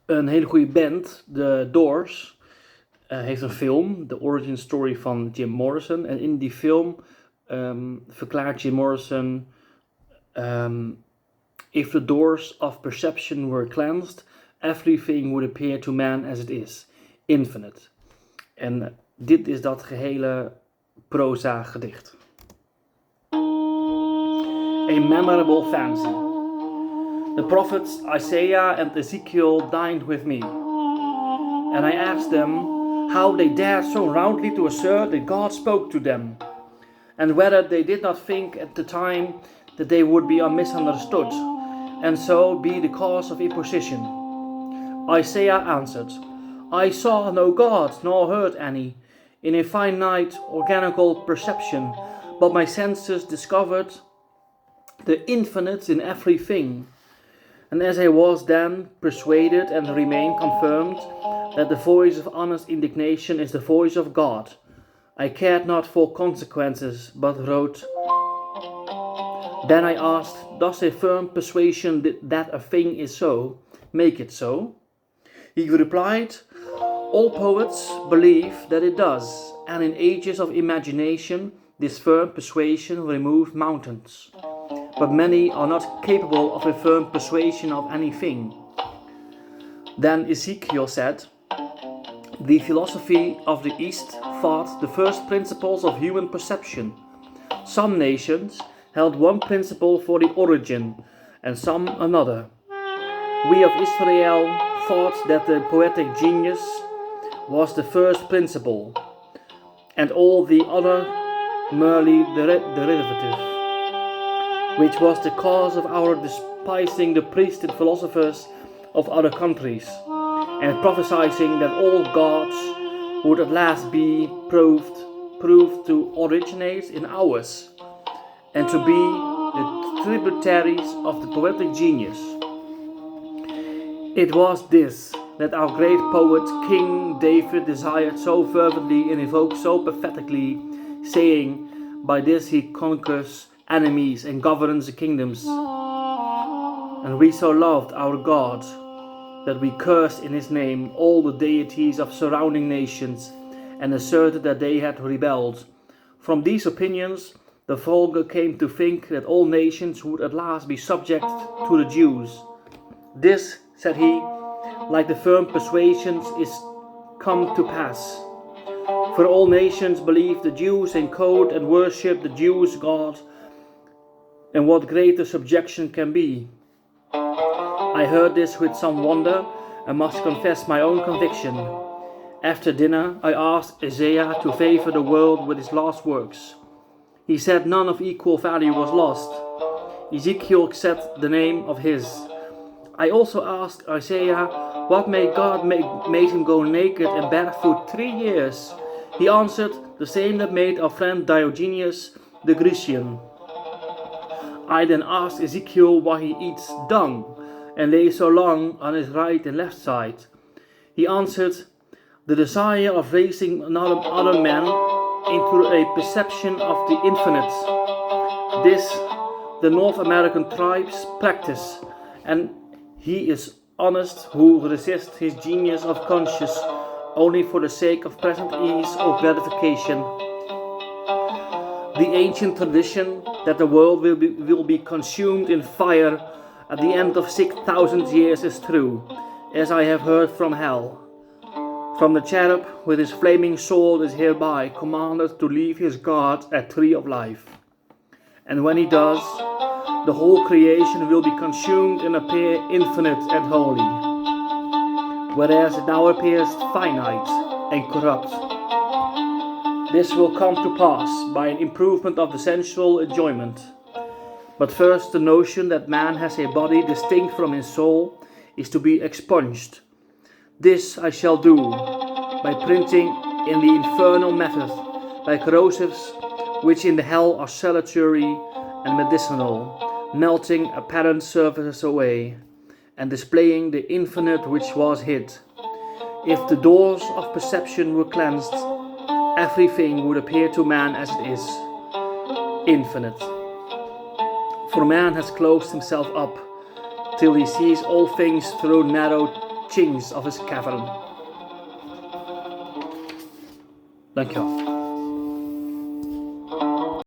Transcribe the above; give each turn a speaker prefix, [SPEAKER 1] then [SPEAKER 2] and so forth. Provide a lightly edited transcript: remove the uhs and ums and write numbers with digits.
[SPEAKER 1] Een hele goede band, The Doors, heeft een film, The Origin Story van Jim Morrison. En in die film verklaart Jim Morrison: If the doors of perception were cleansed, everything would appear to man as it is, infinite. En dit is dat gehele proza gedicht. A memorable fancy. The prophets Isaiah and Ezekiel dined with me, and I asked them how they dared so roundly to assert that God spoke to them, and whether they did not think at the time that they would be misunderstood, and so be the cause of imposition. Isaiah answered, I saw no God, nor heard any, in a finite organical perception, but my senses discovered the infinite in everything. And as I was then persuaded and remain confirmed that the voice of honest indignation is the voice of God, I cared not for consequences, but wrote. Then I asked, does a firm persuasion that a thing is so make it so? He replied, all poets believe that it does, and in ages of imagination this firm persuasion removed mountains. But many are not capable of a firm persuasion of anything. Then Ezekiel said, the philosophy of the East thought the first principles of human perception. Some nations held one principle for the origin, and some another. We of Israel thought that the poetic genius was the first principle, and all the other merely derivative, which was the cause of our despising the priests and philosophers of other countries, and prophesying that all gods would at last be proved to originate in ours, and to be the tributaries of the poetic genius. It was this that our great poet King David desired so fervently and evoked so pathetically, saying, by this he conquers enemies and governs the kingdoms. And we so loved our God that we cursed in his name all the deities of surrounding nations and asserted that they had rebelled. From these opinions the vulgar came to think that all nations would at last be subject to the Jews. This, said he, like the firm persuasions, is come to pass. For all nations believe the Jews in code and worship the Jews' God, and what greater subjection can be? I heard this with some wonder and must confess my own conviction. After dinner I asked Isaiah to favor the world with his last works. He said none of equal value was lost. Ezekiel except the name of his. I also asked Isaiah what made God made him go naked and barefoot 3 years. He answered, the same that made our friend Diogenes the Grecian. I then asked Ezekiel why he eats dung and lay so long on his right and left side. He answered, the desire of raising other men into a perception of the infinite. This the North American tribes practice, and he is honest who resists his genius of conscience only for the sake of present ease or gratification. The ancient tradition that the world will be consumed in fire at the end of 6,000 years is true, as I have heard from hell. From the cherub with his flaming sword is hereby commanded to leave his guard at tree of life. And when he does, the whole creation will be consumed and appear infinite and holy, whereas it now appears finite and corrupt. This will come to pass by an improvement of the sensual enjoyment. But first the notion that man has a body distinct from his soul is to be expunged. This I shall do by printing in the infernal method, by corrosives which in the hell are salutary and medicinal, melting apparent surfaces away, and displaying the infinite which was hid. If the doors of perception were cleansed, everything would appear to man as it is, infinite. For man has closed himself up, till he sees all things through narrow chinks of his cavern. Dankjewel.